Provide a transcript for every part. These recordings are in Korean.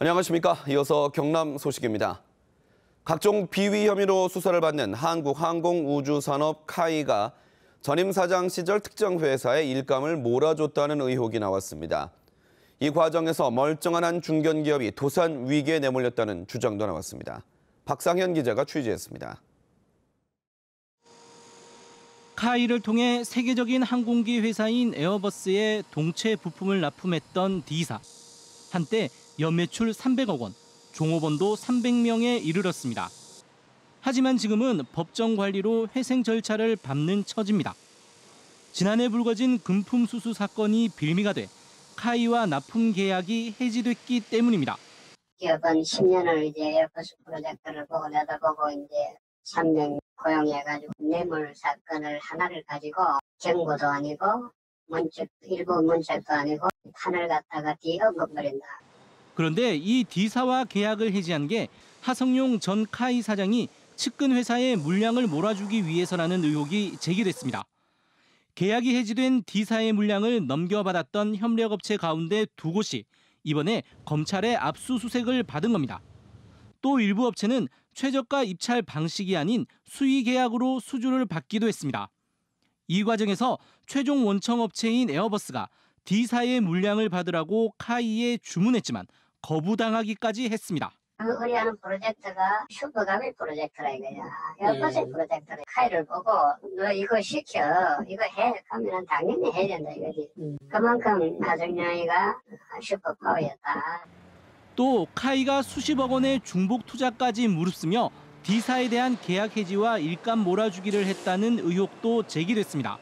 안녕하십니까. 이어서 경남 소식입니다. 각종 비위 혐의로 수사를 받는 한국항공우주산업 카이가 전임 사장 시절 특정 회사에 일감을 몰아줬다는 의혹이 나왔습니다. 이 과정에서 멀쩡한 한 중견기업이 도산 위기에 내몰렸다는 주장도 나왔습니다. 박상현 기자가 취재했습니다. 카이를 통해 세계적인 항공기 회사인 에어버스에 동체 부품을 납품했던 D사. 한때 연매출 300억 원, 종업원도 300명에 이르렀습니다. 하지만 지금은 법정 관리로 회생 절차를 밟는 처지입니다. 지난해 불거진 금품 수수 사건이 빌미가 돼 카이와 납품 계약이 해지됐기 때문입니다. 기업은 10년을 이제 에어버스 프로젝트를 보고 내다보고 이제 3년 고용해가지고 뇌물 사건을 하나를 가지고 경고도 아니고 일부 문책도 아니고 판을 갖다가 뒤엎어버린다. 그런데 이 D사와 계약을 해지한 게 하성룡 전 카이 사장이 측근 회사에 물량을 몰아주기 위해서라는 의혹이 제기됐습니다. 계약이 해지된 D사의 물량을 넘겨받았던 협력업체 가운데 두 곳이 이번에 검찰의 압수수색을 받은 겁니다. 또 일부 업체는 최저가 입찰 방식이 아닌 수의 계약으로 수주를 받기도 했습니다. 이 과정에서 최종 원청업체인 에어버스가 D사의 물량을 받으라고 카이에 주문했지만 거부당하기까지 했습니다. 우리 하는 프로젝트가 슈퍼가밀 프로젝트라 이거야. 에어버스 프로젝트라. 카이를 보고 너 이거 시켜, 이거 해. 하면 당연히 해야 된다 이거지. 그만큼 하정영이가 슈퍼파워였다. 또 카이가 수십억 원의 중복 투자까지 무릅쓰며 D사에 대한 계약 해지와 일감 몰아주기를 했다는 의혹도 제기됐습니다.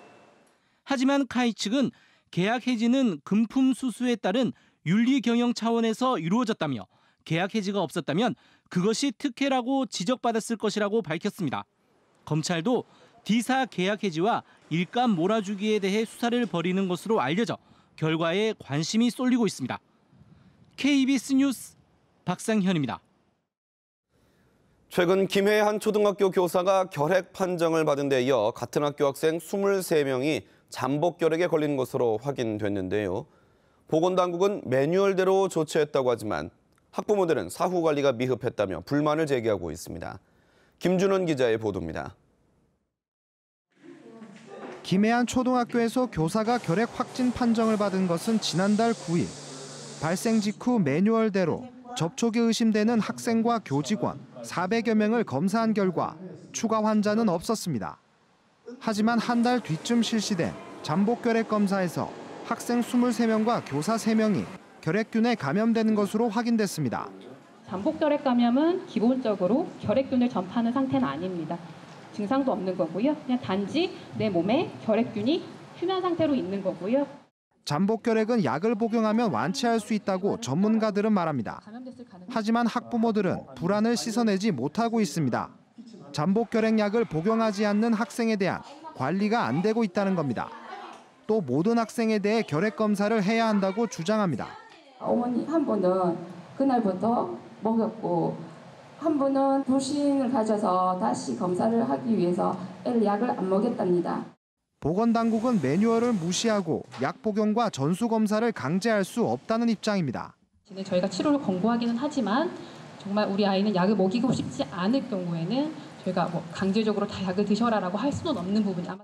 하지만 카이 측은 계약 해지는 금품 수수에 따른 윤리 경영 차원에서 이루어졌다며 계약 해지가 없었다면 그것이 특혜라고 지적받았을 것이라고 밝혔습니다. 검찰도 D사 계약 해지와 일감 몰아주기에 대해 수사를 벌이는 것으로 알려져 결과에 관심이 쏠리고 있습니다. KBS 뉴스 박상현입니다. 최근 김해의 한 초등학교 교사가 결핵 판정을 받은 데 이어 같은 학교 학생 23명이 잠복 결핵에 걸린 것으로 확인됐는데요. 보건당국은 매뉴얼대로 조치했다고 하지만 학부모들은 사후 관리가 미흡했다며 불만을 제기하고 있습니다. 김준원 기자의 보도입니다. 김해 한 초등학교에서 교사가 결핵 확진 판정을 받은 것은 지난달 9일. 발생 직후 매뉴얼대로 접촉이 의심되는 학생과 교직원 400여 명을 검사한 결과 추가 환자는 없었습니다. 하지만 한 달 뒤쯤 실시된 잠복 결핵 검사에서 학생 23명과 교사 3명이 결핵균에 감염되는 것으로 확인됐습니다. 잠복 결핵 감염은 기본적으로 결핵균을 전파하는 상태는 아닙니다. 증상도 없는 거고요. 그냥 단지 내 몸에 결핵균이 휴면 상태로 있는 거고요. 잠복 결핵은 약을 복용하면 완치할 수 있다고 전문가들은 말합니다. 하지만 학부모들은 불안을 씻어내지 못하고 있습니다. 잠복 결핵 약을 복용하지 않는 학생에 대한 관리가 안 되고 있다는 겁니다. 또 모든 학생에 대해 결핵 검사를 해야 한다고 주장합니다. 어머니 한 분은 그날부터 먹였고 한 분은 불신을 가져서 다시 검사를 하기 위해서 애를 약을 안 먹였답니다. 보건당국은 매뉴얼을 무시하고 약 복용과 전수 검사를 강제할 수 없다는 입장입니다. 저희가 치료를 권고하기는 하지만 정말 우리 아이는 약을 먹이고 싶지 않을 경우에는 저희가 강제적으로 다 약을 드셔라라고 할 수는 없는 부분이 아마.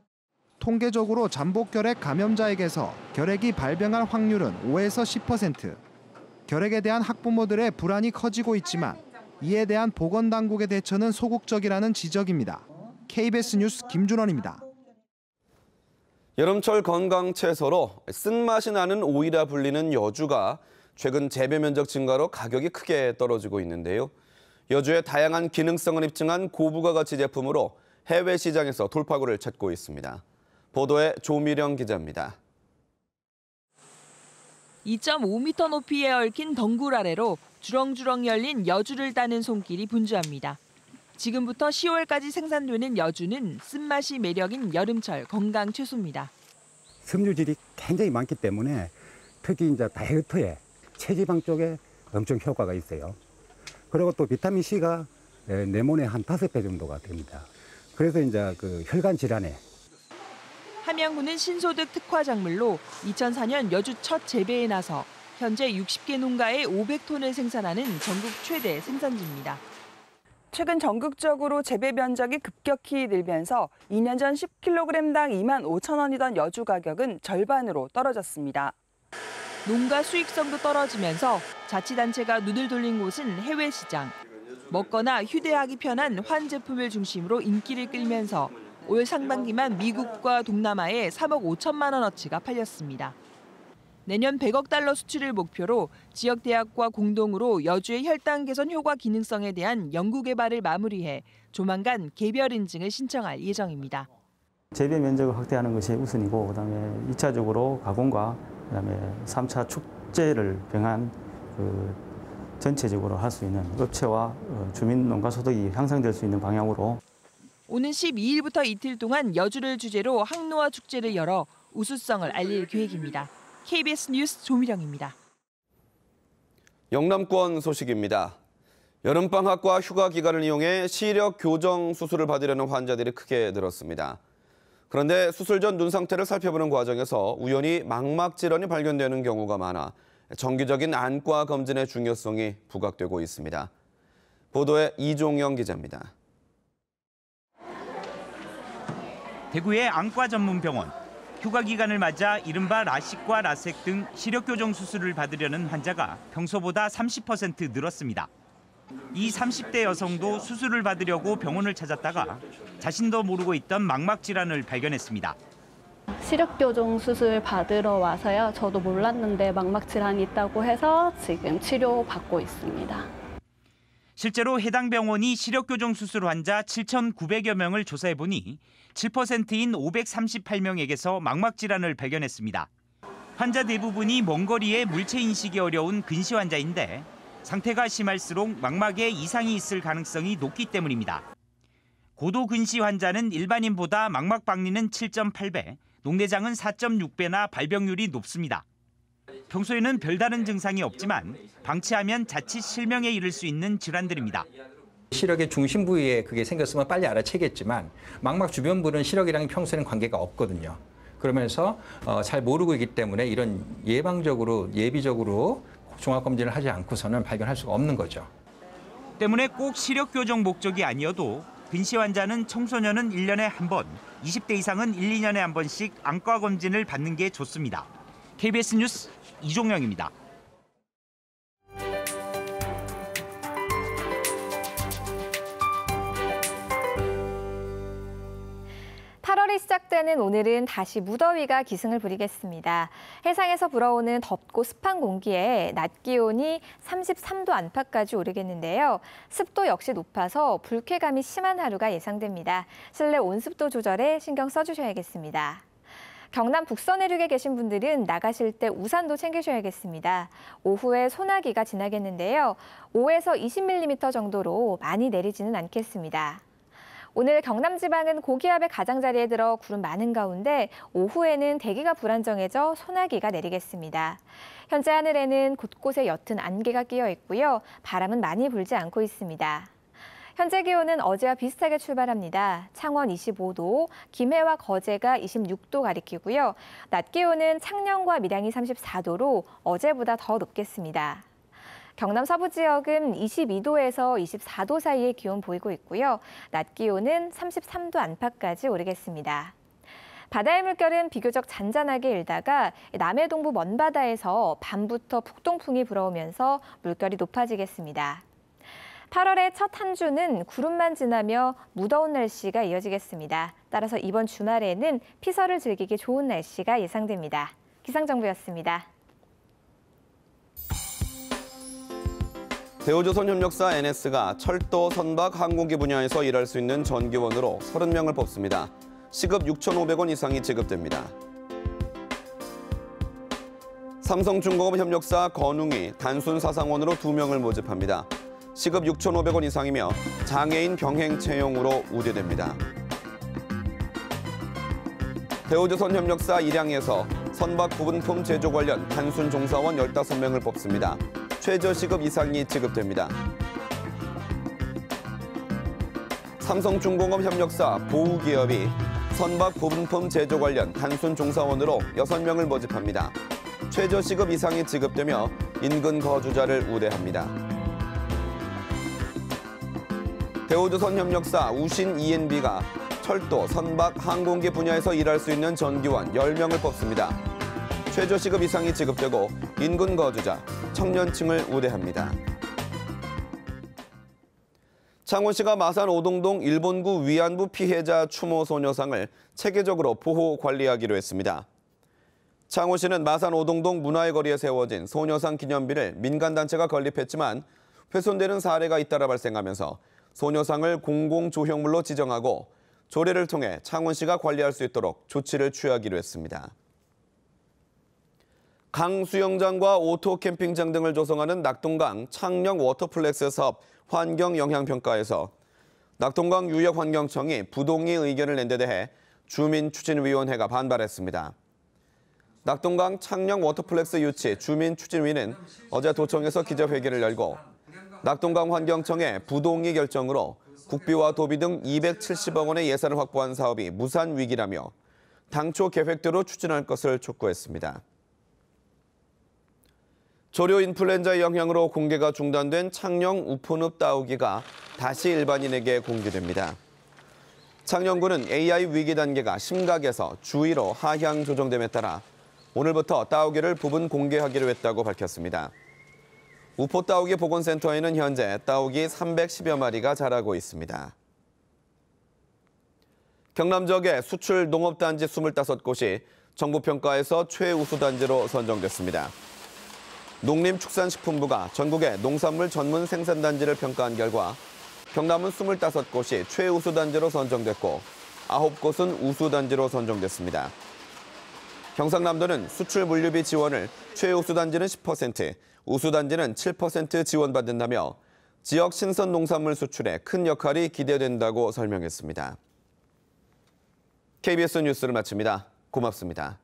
통계적으로 잠복 결핵 감염자에게서 결핵이 발병할 확률은 5에서 10%. 결핵에 대한 학부모들의 불안이 커지고 있지만 이에 대한 보건당국의 대처는 소극적이라는 지적입니다. KBS 뉴스 김준원입니다. 여름철 건강 채소로 쓴맛이 나는 오이라 불리는 여주가 최근 재배 면적 증가로 가격이 크게 떨어지고 있는데요. 여주의 다양한 기능성을 입증한 고부가 가치 제품으로 해외 시장에서 돌파구를 찾고 있습니다. 보도에 조미령 기자입니다. 2.5m 높이에 얽힌 덩굴 아래로 주렁주렁 열린 여주를 따는 손길이 분주합니다. 지금부터 10월까지 생산되는 여주는 쓴맛이 매력인 여름철 건강 채소입니다. 섬유질이 굉장히 많기 때문에 특히 이제 다이어트에 체지방 쪽에 엄청 효과가 있어요. 그리고 또 비타민 C가 내 몸에 한 5배 정도가 됩니다. 그래서 이제 그 혈관 질환에. 함양군은 신소득 특화 작물로 2004년 여주 첫 재배에 나서 현재 60개 농가에 500톤을 생산하는 전국 최대 생산지입니다. 최근 전국적으로 재배 면적이 급격히 늘면서 2년 전 10kg당 2만 5천 원이던 여주 가격은 절반으로 떨어졌습니다. 농가 수익성도 떨어지면서 자치단체가 눈을 돌린 곳은 해외 시장. 먹거나 휴대하기 편한 환 제품을 중심으로 인기를 끌면서 올 상반기만 미국과 동남아에 3억 5천만 원어치가 팔렸습니다. 내년 100억 달러 수출을 목표로 지역 대학과 공동으로 여주의 혈당 개선 효과 기능성에 대한 연구 개발을 마무리해 조만간 개별 인증을 신청할 예정입니다. 재배 면적을 확대하는 것이 우선이고 그다음에 2차적으로 가공과 그다음에 3차 축제를 병한 전체적으로 할 수 있는 업체와 주민 농가 소득이 향상될 수 있는 방향으로 오는 12일부터 이틀 동안 여주를 주제로 항노화 축제를 열어 우수성을 알릴 계획입니다. KBS 뉴스 조미령입니다. 영남권 소식입니다. 여름방학과 휴가 기간을 이용해 시력 교정 수술을 받으려는 환자들이 크게 늘었습니다. 그런데 수술 전 눈 상태를 살펴보는 과정에서 우연히 망막 질환이 발견되는 경우가 많아 정기적인 안과 검진의 중요성이 부각되고 있습니다. 보도에 이종영 기자입니다. 대구의 안과 전문 병원. 휴가 기간을 맞아 이른바 라식과 라섹 등 시력 교정 수술을 받으려는 환자가 평소보다 30% 늘었습니다. 이 30대 여성도 수술을 받으려고 병원을 찾았다가 자신도 모르고 있던 망막 질환을 발견했습니다. 시력 교정 수술 받으러 와서요. 저도 몰랐는데 망막 질환이 있다고 해서 지금 치료받고 있습니다. 실제로 해당 병원이 시력 교정 수술 환자 7,900여 명을 조사해 보니 7%인 538명에게서 망막 질환을 발견했습니다. 환자 대부분이 먼 거리에 물체 인식이 어려운 근시 환자인데 상태가 심할수록 망막에 이상이 있을 가능성이 높기 때문입니다. 고도 근시 환자는 일반인보다 망막 박리는 7.8배, 녹내장은 4.6배나 발병률이 높습니다. 평소에는 별다른 증상이 없지만 방치하면 자칫 실명에 이를 수 있는 질환들입니다. 시력의 중심 부위에 그게 생겼으면 빨리 알아채겠지만 망막 주변부는 시력이랑 평소에는 관계가 없거든요. 그러면서 잘 모르고 있기 때문에 이런 예비적으로 종합검진을 하지 않고서는 발견할 수가 없는 거죠. 때문에 꼭 시력 교정 목적이 아니어도 근시 환자는 청소년은 1년에 한 번, 20대 이상은 1, 2년에 한 번씩 안과 검진을 받는 게 좋습니다. KBS 뉴스 이종영입니다. 8월이 시작되는 오늘은 다시 무더위가 기승을 부리겠습니다. 해상에서 불어오는 덥고 습한 공기에 낮 기온이 33도 안팎까지 오르겠는데요. 습도 역시 높아서 불쾌감이 심한 하루가 예상됩니다. 실내 온습도 조절에 신경 써주셔야겠습니다. 경남 북서 내륙에 계신 분들은 나가실 때 우산도 챙기셔야겠습니다. 오후에 소나기가 지나겠는데요. 5에서 20mm 정도로 많이 내리지는 않겠습니다. 오늘 경남 지방은 고기압의 가장자리에 들어 구름 많은 가운데 오후에는 대기가 불안정해져 소나기가 내리겠습니다. 현재 하늘에는 곳곳에 옅은 안개가 끼어 있고요. 바람은 많이 불지 않고 있습니다. 현재 기온은 어제와 비슷하게 출발합니다. 창원 25도, 김해와 거제가 26도 가리키고요. 낮 기온은 창녕과 밀양이 34도로 어제보다 더 높겠습니다. 경남 서부 지역은 22도에서 24도 사이의 기온 보이고 있고요. 낮 기온은 33도 안팎까지 오르겠습니다. 바다의 물결은 비교적 잔잔하게 일다가 남해 동부 먼바다에서 밤부터 북동풍이 불어오면서 물결이 높아지겠습니다. 8월의 첫 한 주는 구름만 지나며 무더운 날씨가 이어지겠습니다. 따라서 이번 주말에는 피서를 즐기기 좋은 날씨가 예상됩니다. 기상정보였습니다. 대우조선협력사 NS가 철도, 선박, 항공기 분야에서 일할 수 있는 전기원으로 30명을 뽑습니다. 시급 6,500원 이상이 지급됩니다. 삼성중공업 협력사 건웅이 단순 사상원으로 2명을 모집합니다. 시급 6,500원 이상이며 장애인 병행 채용으로 우대됩니다. 대우조선협력사 일양에서 선박 부분품 제조 관련 단순 종사원 15명을 뽑습니다. 최저시급 이상이 지급됩니다. 삼성중공업 협력사 보우기업이 선박 부분품 제조 관련 단순 종사원으로 6명을 모집합니다. 최저시급 이상이 지급되며 인근 거주자를 우대합니다. 대우조선협력사 우신 ENB가 철도, 선박, 항공기 분야에서 일할 수 있는 전기원 10명을 뽑습니다. 최저시급 이상이 지급되고 인근 거주자, 청년층을 우대합니다. 창원시가 마산 오동동 일본구 위안부 피해자 추모 소녀상을 체계적으로 보호 관리하기로 했습니다. 창원시는 마산 오동동 문화의 거리에 세워진 소녀상 기념비를 민간단체가 건립했지만 훼손되는 사례가 잇따라 발생하면서 소녀상을 공공조형물로 지정하고 조례를 통해 창원시가 관리할 수 있도록 조치를 취하기로 했습니다. 강 수영장과 오토 캠핑장 등을 조성하는 낙동강 창녕 워터플렉스 사업 환경영향평가에서 낙동강 유역환경청이 부동의 의견을 낸 데 대해 주민추진위원회가 반발했습니다. 낙동강 창녕 워터플렉스 유치 주민추진위는 어제 도청에서 기자회견을 열고 낙동강 환경청의 부동의 결정으로 국비와 도비 등 270억 원의 예산을 확보한 사업이 무산 위기라며 당초 계획대로 추진할 것을 촉구했습니다. 조류 인플루엔자의 영향으로 공개가 중단된 창녕 우포늪 따오기가 다시 일반인에게 공개됩니다. 창녕군은 AI 위기 단계가 심각해서 주의로 하향 조정됨에 따라 오늘부터 따오기를 부분 공개하기로 했다고 밝혔습니다. 우포 따오기 보건센터에는 현재 따오기 310여 마리가 자라고 있습니다. 경남 지역의 수출 농업단지 25곳이 정부평가에서 최우수단지로 선정됐습니다. 농림축산식품부가 전국의 농산물 전문 생산단지를 평가한 결과 경남은 25곳이 최우수단지로 선정됐고 9곳은 우수단지로 선정됐습니다. 경상남도는 수출 물류비 지원을 최우수단지는 10%, 우수단지는 7% 지원받는다며 지역 신선 농산물 수출에 큰 역할이 기대된다고 설명했습니다. KBS 뉴스를 마칩니다. 고맙습니다.